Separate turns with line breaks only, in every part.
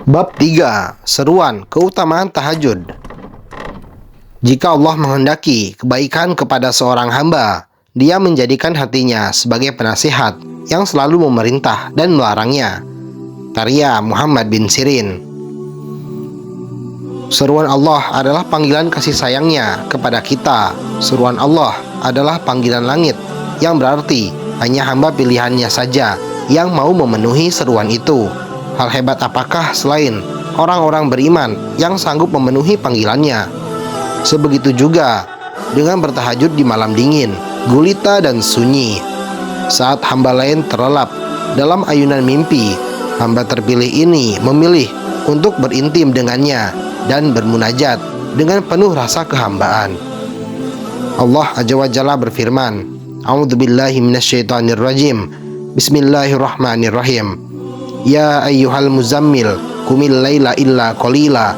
Bab 3. Seruan keutamaan tahajud. Jika Allah menghendaki kebaikan kepada seorang hamba, Dia menjadikan hatinya sebagai penasihat yang selalu memerintah dan melarangnya. Karya Muhammad bin Sirin. Seruan Allah adalah panggilan kasih sayangnya kepada kita. Seruan Allah adalah panggilan langit, yang berarti hanya hamba pilihannya saja yang mau memenuhi seruan itu. Hal hebat apakah selain orang-orang beriman yang sanggup memenuhi panggilannya? Sebegitu juga dengan bertahajud di malam dingin, gulita dan sunyi. Saat hamba lain terlelap dalam ayunan mimpi, hamba terpilih ini memilih untuk berintim dengannya dan bermunajat dengan penuh rasa kehambaan. Allah Azza wa Jalla berfirman, A'udzubillahi minasyaitonirrajim. Bismillahirrahmanirrahim. Ya ayyuhal muzammil kumil laila illa qalila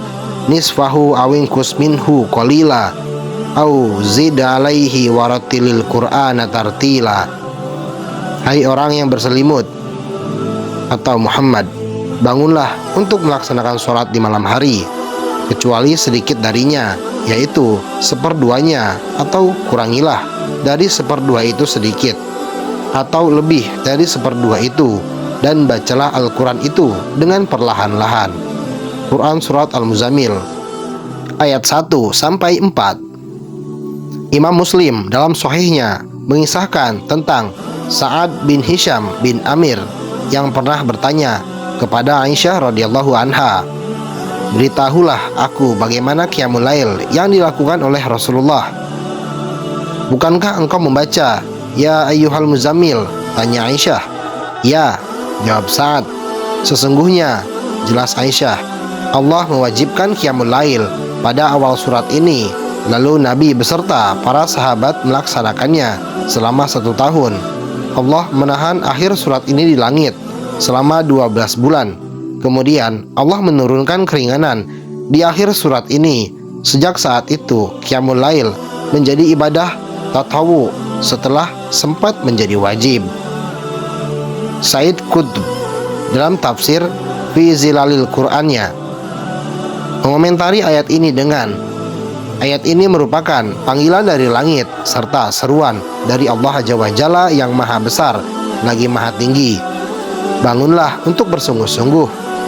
nisfahu awinkus minhu qalila au zid alaihi warattilil qur'ana tartila. Hai orang yang berselimut atau Muhammad, bangunlah untuk melaksanakan sholat di malam hari, kecuali sedikit darinya, yaitu seperduanya, atau kurangilah dari seperdua itu sedikit, atau lebih dari seperdua itu, dan bacalah Al-Quran itu dengan perlahan-lahan. Quran Surat Al-Muzammil ayat 1-4. Imam Muslim dalam Sahihnya mengisahkan tentang Sa'ad bin Hisham bin Amir yang pernah bertanya kepada Aisyah radhiyallahu anha, beritahulah aku bagaimana qiyamul lail yang dilakukan oleh Rasulullah. Bukankah engkau membaca Ya ayyuhal muzammil? Tanya Aisyah. Ya, jawab Sa'ad. Sesungguhnya, jelas Aisyah, Allah mewajibkan qiyamul lail pada awal surat ini. Lalu Nabi beserta para sahabat melaksanakannya selama 1 tahun. Allah menahan akhir surat ini di langit selama 12 bulan. Kemudian Allah menurunkan keringanan di akhir surat ini. Sejak saat itu qiyamul lail menjadi ibadah tatawwu setelah sempat menjadi wajib. Said Qutb dalam tafsir Fi Zilalil Qur'annya mengomentari ayat ini dengan, ayat ini merupakan panggilan dari langit serta seruan dari Allah Azza wa Jalla yang maha besar lagi maha tinggi. Bangunlah untuk bersungguh-sungguh,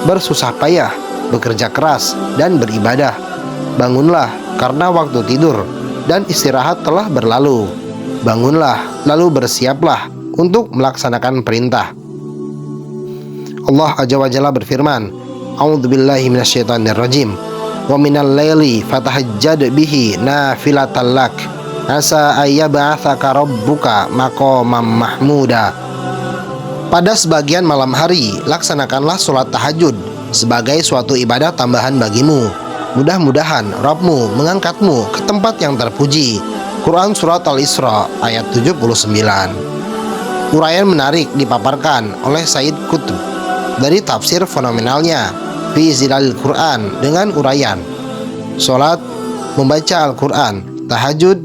bersusah payah, bekerja keras dan beribadah. Bangunlah karena waktu tidur dan istirahat telah berlalu. Bangunlah lalu bersiaplah untuk melaksanakan perintah. Allah Azza wa Jalla berfirman, A'udzubillahi minasyaitonirrajim. Wa minal laili fatahajjad bihi nafilatan lak asa ayyab'atsaka rabbuka maqaman mahmuda. Pada sebagian malam hari, laksanakanlah sholat tahajud sebagai suatu ibadah tambahan bagimu. Mudah-mudahan Rabbmu mengangkatmu ke tempat yang terpuji. Quran Surat Al-Isra ayat 79. Uraian menarik dipaparkan oleh Said Qutb dari tafsir fenomenalnya Fi Zilalil Quran dengan uraian, sholat, membaca Al-Quran, tahajud,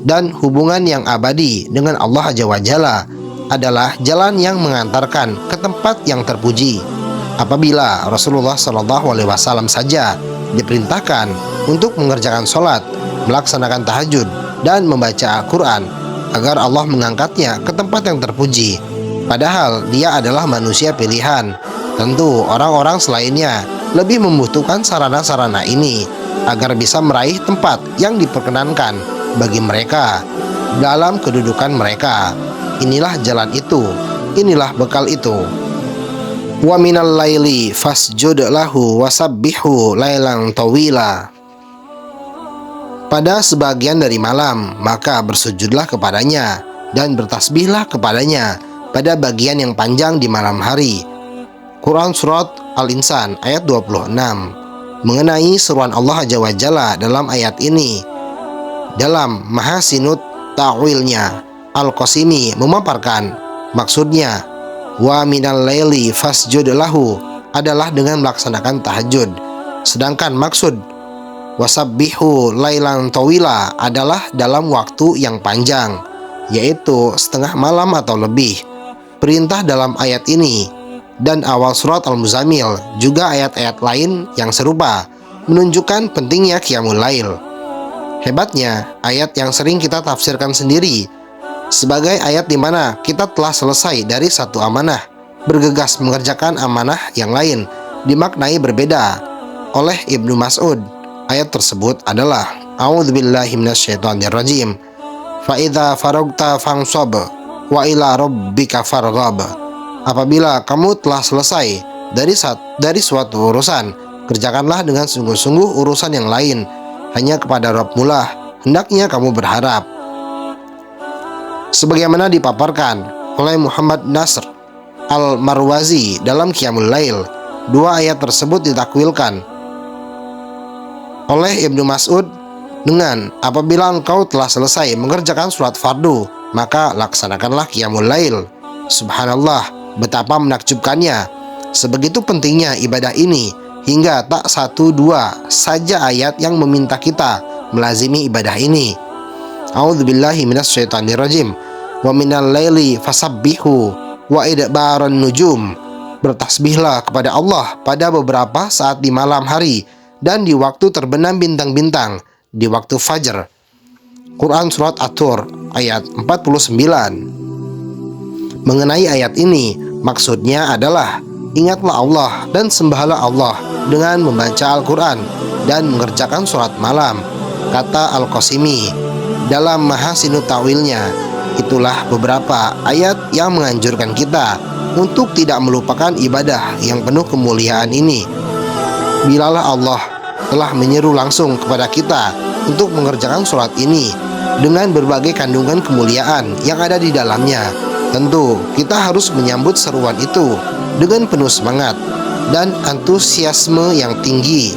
dan hubungan yang abadi dengan Allah Azza wa Jalla adalah jalan yang mengantarkan ke tempat yang terpuji. Apabila Rasulullah SAW saja diperintahkan untuk mengerjakan sholat, melaksanakan tahajud, dan membaca Al-Quran agar Allah mengangkatnya ke tempat yang terpuji, padahal dia adalah manusia pilihan, tentu orang-orang selainnya lebih membutuhkan sarana-sarana ini agar bisa meraih tempat yang diperkenankan bagi mereka dalam kedudukan mereka. Inilah jalan itu, inilah bekal itu. Wa minal laili fasjud lahu wasabbihu lailan tawila. Pada sebagian dari malam, maka bersujudlah kepadanya dan bertasbihlah kepadanya pada bagian yang panjang di malam hari. Quran Surat Al-Insan ayat 26. Mengenai seruan Allah Azza wa Jalla dalam ayat ini, dalam Mahasinut Ta'wilnya, Al-Qasimi memaparkan maksudnya wa minal laili fasjud lahu adalah dengan melaksanakan tahajud, sedangkan maksud wasabbihu lailan tawila adalah dalam waktu yang panjang, yaitu setengah malam atau lebih. Perintah dalam ayat ini dan awal surat Al-Muzammil, juga ayat-ayat lain yang serupa menunjukkan pentingnya qiyamul lail. Hebatnya, ayat yang sering kita tafsirkan sendiri sebagai ayat di mana kita telah selesai dari satu amanah, bergegas mengerjakan amanah yang lain, dimaknai berbeda oleh Ibnu Mas'ud. Ayat tersebut adalah A'udzubillahi minasyaitonirrajim. Fa idza faragta fansab wa ila rabbika farghab. Apabila kamu telah selesai dari suatu urusan, kerjakanlah dengan sungguh-sungguh urusan yang lain. Hanya kepada Rabb-Mu lah hendaknya kamu berharap. Sebagaimana dipaparkan oleh Muhammad Nasr Al-Marwazi dalam Qiyamul Lail, dua ayat tersebut ditakwilkan oleh Ibnu Mas'ud dengan apabila engkau telah selesai mengerjakan sholat fardu, maka laksanakanlah Qiyamul Lail. Subhanallah, betapa menakjubkannya. Sebegitu pentingnya ibadah ini hingga tak satu dua saja ayat yang meminta kita melazimi ibadah ini. A'udzubillahi minasyaitonirrajim. Wa minal laili fasabbihu wa idbaran nujum. Bertasbihlah kepada Allah pada beberapa saat di malam hari dan di waktu terbenam bintang-bintang, di waktu fajar. Quran Surat At-Tur ayat 49. Mengenai ayat ini, maksudnya adalah ingatlah Allah dan sembahlah Allah dengan membaca Al-Quran dan mengerjakan sholat malam, kata Al-Qasimi dalam Mahasinut Ta'wilnya. Itulah beberapa ayat yang menganjurkan kita untuk tidak melupakan ibadah yang penuh kemuliaan ini. Bilalah Allah telah menyeru langsung kepada kita untuk mengerjakan sholat ini dengan berbagai kandungan kemuliaan yang ada di dalamnya. Tentu kita harus menyambut seruan itu dengan penuh semangat dan antusiasme yang tinggi.